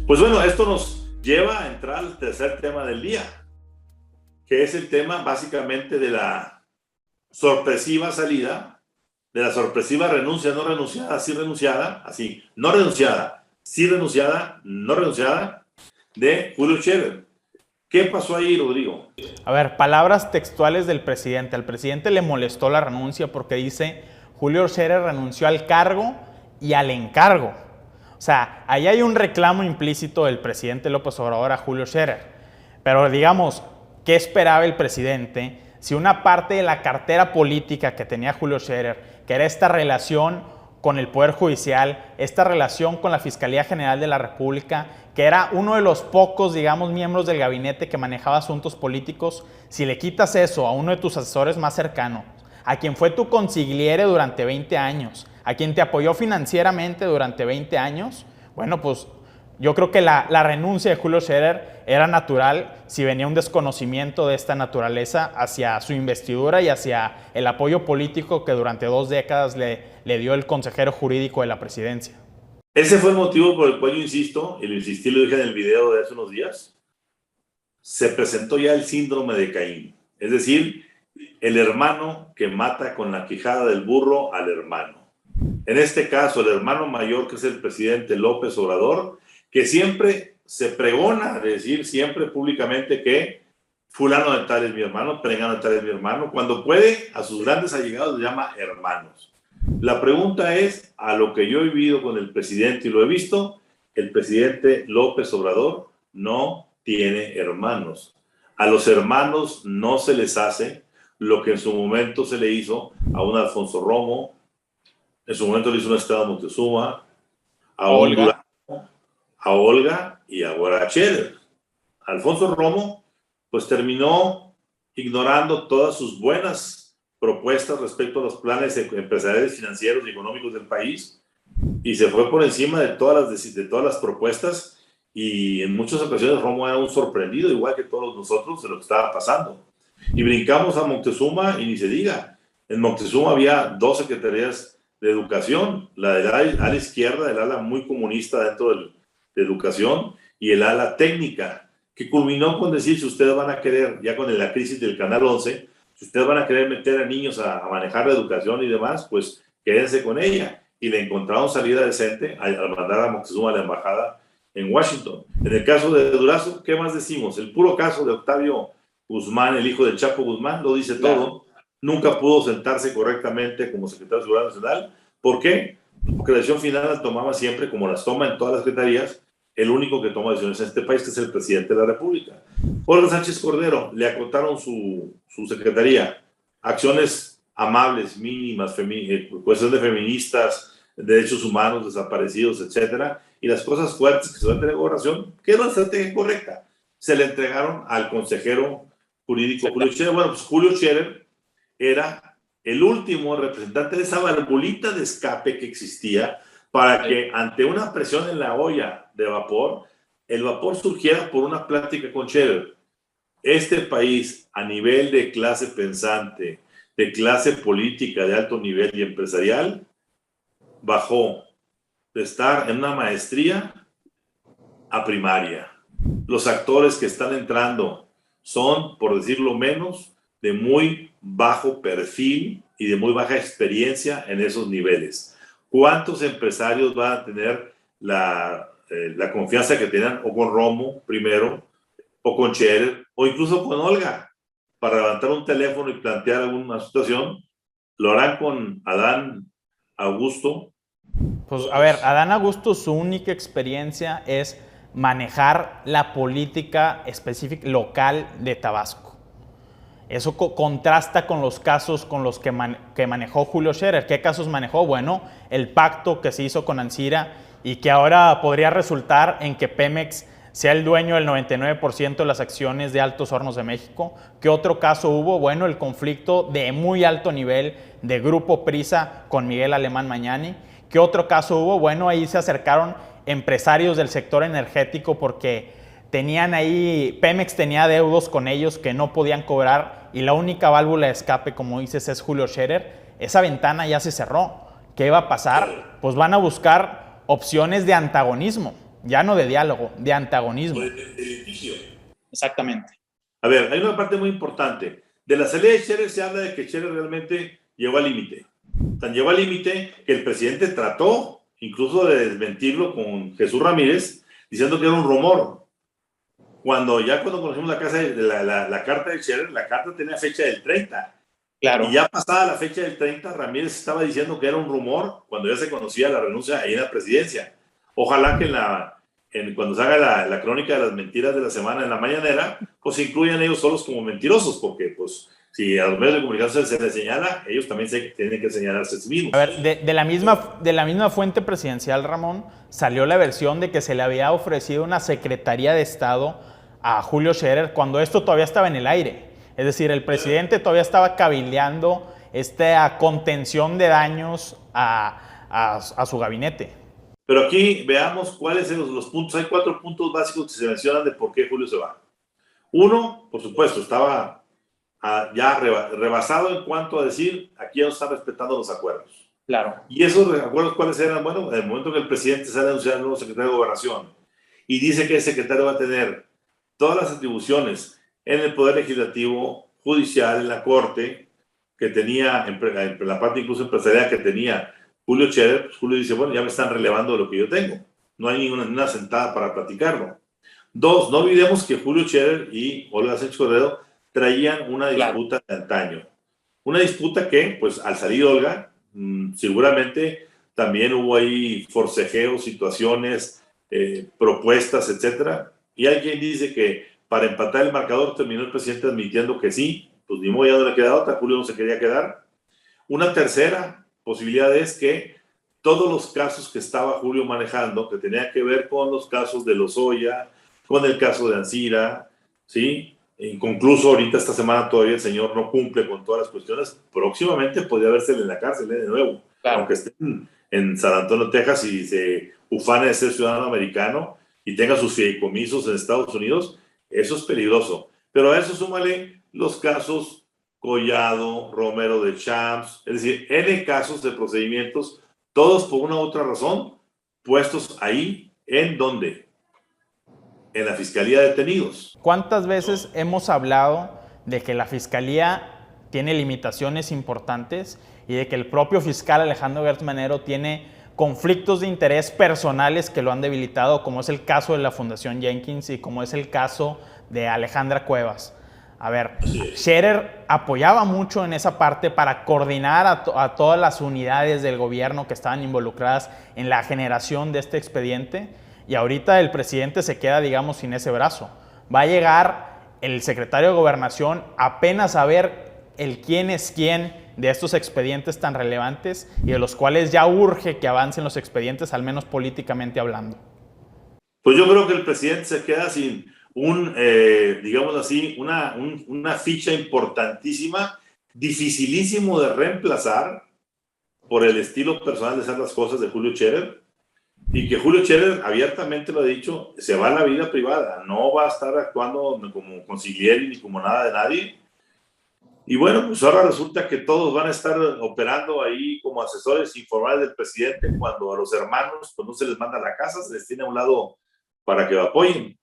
Pues bueno, esto nos lleva a entrar al tercer tema del día, que es el tema básicamente de la sorpresiva salida, de la sorpresiva renuncia no renunciada, sí renunciada, así, no renunciada, sí renunciada, no renunciada, de Julio Scherer. ¿Qué pasó ahí, Rodrigo? A ver, palabras textuales del presidente. Al presidente le molestó la renuncia porque dice Julio Scherer renunció al cargo y al encargo. O sea, ahí hay un reclamo implícito del presidente López Obrador a Julio Scherer. Pero digamos, ¿qué esperaba el presidente si una parte de la cartera política que tenía Julio Scherer, que era esta relación con el Poder Judicial, esta relación con la Fiscalía General de la República, que era uno de los pocos, digamos, miembros del gabinete que manejaba asuntos políticos, si le quitas eso a uno de tus asesores más cercanos, a quien fue tu consigliere durante 20 años, a quien te apoyó financieramente durante 20 años, bueno, pues yo creo que la renuncia de Julio Scherer era natural si venía un desconocimiento de esta naturaleza hacia su investidura y hacia el apoyo político que durante 2 décadas le dio el consejero jurídico de la presidencia. Ese fue el motivo por el cual yo insisto, y lo insistí, lo dije en el video de hace unos días, se presentó ya el síndrome de Caín. Es decir, el hermano que mata con la quijada del burro al hermano. En este caso, el hermano mayor, que es el presidente López Obrador, que siempre se pregona, decir siempre públicamente que fulano de tal es mi hermano, perengano de tal es mi hermano. Cuando puede, a sus grandes allegados los llama hermanos. La pregunta es, a lo que yo he vivido con el presidente y lo he visto, el presidente López Obrador no tiene hermanos. A los hermanos no se les hace lo que en su momento se le hizo a un Alfonso Romo, en su momento le hizo un Esteban Moctezuma, a Olga, y ahora a Scherer. Alfonso Romo pues terminó ignorando todas sus buenas propuestas respecto a los planes empresariales, financieros y económicos del país y se fue por encima de todas las propuestas y en muchas ocasiones Romo era un sorprendido, igual que todos nosotros, de lo que estaba pasando. Y brincamos a Moctezuma y ni se diga. En Moctezuma había 2 secretarías de educación, la del ala izquierda, el ala muy comunista dentro de educación y el ala técnica, que culminó con decir, si ustedes van a querer, ya con la crisis del Canal 11, si ustedes van a querer meter a niños a manejar la educación y demás, pues quédense con ella. Y le encontraron salida decente al mandar a Moctezuma a la embajada en Washington. En el caso de Durazo, ¿qué más decimos? El puro caso de Octavio Guzmán, el hijo del Chapo Guzmán, lo dice todo. Nunca pudo sentarse correctamente como secretario de Seguridad Nacional. ¿Por qué? Porque la decisión final la tomaba siempre, como las toma en todas las secretarías, el único que toma decisiones en este país, que es el presidente de la República. Olga Sánchez Cordero, le acotaron su secretaría, acciones amables, mínimas, cuestión de feministas, derechos humanos, desaparecidos, etcétera, y las cosas fuertes que se van a tener en gobernación, que era una estrategia correcta, se le entregaron al consejero jurídico Julio Scherer. Bueno, pues Julio Scherer era el último representante de esa valvulita de escape que existía para que ante una presión en la olla de vapor, el vapor surgiera por una plática con Scherer. Este país, a nivel de clase pensante, de clase política de alto nivel y empresarial, bajó de estar en una maestría a primaria. Los actores que están entrando son, por decirlo menos, de muy bajo perfil y de muy baja experiencia en esos niveles. ¿Cuántos empresarios van a tener la confianza que tenían o con Romo primero, o con Scherer, o incluso con Olga, para levantar un teléfono y plantear alguna situación? Lo harán con Adán Augusto. Pues a ver, Adán Augusto, su única experiencia es manejar la política específica local de Tabasco. Eso contrasta con los casos con los que manejó Julio Scherer. ¿Qué casos manejó? Bueno, el pacto que se hizo con Ancira y que ahora podría resultar en que Pemex sea el dueño del 99% de las acciones de Altos Hornos de México. ¿Qué otro caso hubo? Bueno, el conflicto de muy alto nivel de Grupo Prisa con Miguel Alemán Mañani. ¿Qué otro caso hubo? Bueno, ahí se acercaron empresarios del sector energético porque tenían ahí, Pemex tenía deudos con ellos que no podían cobrar y la única válvula de escape, como dices, es Julio Scherer. Esa ventana ya se cerró. ¿Qué va a pasar? Pues van a buscar opciones de antagonismo. ya no de diálogo, de antagonismo. De litigio. Exactamente. A ver, hay una parte muy importante. De la salida de Scherer se habla de que Scherer realmente llegó al límite. Tan llegó al límite que el presidente trató incluso de desmentirlo con Jesús Ramírez, diciendo que era un rumor. Cuando conocimos la carta de Scherer, la carta tenía fecha del 30. Claro. Y ya pasada la fecha del 30, Ramírez estaba diciendo que era un rumor cuando ya se conocía la renuncia ahí en la presidencia. Ojalá que cuando se haga la crónica de las mentiras de la semana en la mañanera, pues se incluyan ellos solos como mentirosos, porque pues si a los medios de comunicación se les señala, ellos también tienen que señalarse a sí mismos. A ver, de la misma fuente presidencial, Ramón, salió la versión de que se le había ofrecido una Secretaría de Estado a Julio Scherer cuando esto todavía estaba en el aire. Es decir, el presidente todavía estaba cabildeando esta contención de daños a su gabinete. Pero aquí veamos cuáles son los puntos. Hay 4 puntos básicos que se mencionan de por qué Julio se va. Uno, por supuesto, estaba ya rebasado en cuanto a decir, aquí ya no están respetando los acuerdos. Claro. ¿Y esos acuerdos cuáles eran? Bueno, en el momento que el presidente sale a anunciar al nuevo secretario de Gobernación y dice que el secretario va a tener todas las atribuciones en el Poder Legislativo, Judicial, en la Corte, que tenía, en la parte incluso empresarial que tenía Julio Scherer, pues Julio dice, bueno, ya me están relevando lo que yo tengo. No hay ninguna sentada para platicarlo. 2, no olvidemos que Julio Scherer y Olga Sánchez Cordero traían una disputa de antaño. Una disputa que, pues, al salir Olga, seguramente también hubo ahí forcejeos, situaciones, propuestas, etcétera. Y hay quien dice que para empatar el marcador terminó el presidente admitiendo que sí, pues ni modo, ya no le queda otra, Julio no se quería quedar. Una tercera posibilidad es que todos los casos que estaba Julio manejando, que tenían que ver con los casos de Lozoya, con el caso de Ancira, ¿sí? Inconcluso ahorita esta semana todavía el señor no cumple con todas las cuestiones, próximamente podría vérsele en la cárcel de nuevo, claro. Aunque esté en San Antonio, Texas y se ufane de ser ciudadano americano y tenga sus fideicomisos en Estados Unidos, eso es peligroso. Pero a eso súmale los casos Collado, Romero de Champs, es decir, N casos de procedimientos, todos por una u otra razón, puestos ahí, ¿en dónde? En la Fiscalía de Detenidos. ¿Cuántas veces hemos hablado de que la Fiscalía tiene limitaciones importantes y de que el propio fiscal Alejandro Gertz Manero tiene conflictos de interés personales que lo han debilitado, como es el caso de la Fundación Jenkins y como es el caso de Alejandra Cuevas? A ver, Scherer apoyaba mucho en esa parte para coordinar a todas las unidades del gobierno que estaban involucradas en la generación de este expediente. Y ahorita el presidente se queda, digamos, sin ese brazo. Va a llegar el secretario de Gobernación apenas a ver el quién es quién de estos expedientes tan relevantes y de los cuales ya urge que avancen los expedientes, al menos políticamente hablando. Pues yo creo que el presidente se queda sin digamos así, una ficha importantísima, dificilísimo de reemplazar por el estilo personal de hacer las cosas de Julio Scherer. Y que Julio Scherer abiertamente lo ha dicho, se va a la vida privada, no va a estar actuando como consigliere ni como nada de nadie. Y bueno, pues ahora resulta que todos van a estar operando ahí como asesores informales del presidente, cuando a los hermanos pues no se les manda a la casa, se les tiene a un lado para que lo apoyen.